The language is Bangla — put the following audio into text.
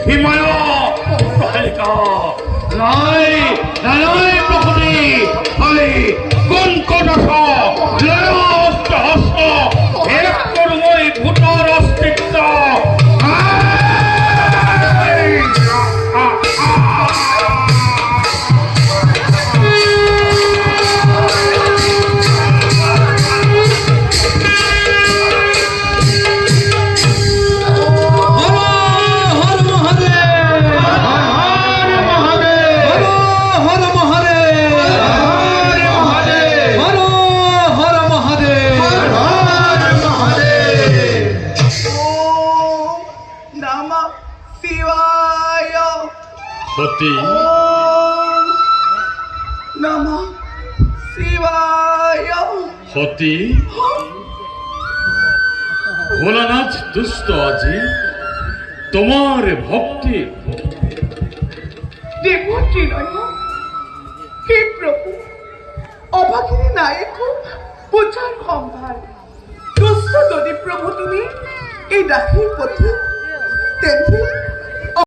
হিমালয় কালিকা নাই নাই প্রকৃতি আমি কোন কটাস লয়স্ত হস্ত এক করমই ভূতার অস্তিত্ব সতী নমঃ শিবায়। সতী ভোলানাথ দুষ্ট আজি তোমার ভক্তি দেবতী নয় হে প্রভু, অভাগিনী নায়ক পূজার সম্ভার দুষ্ট যদি প্রভু তুমি এই দাসীর পথে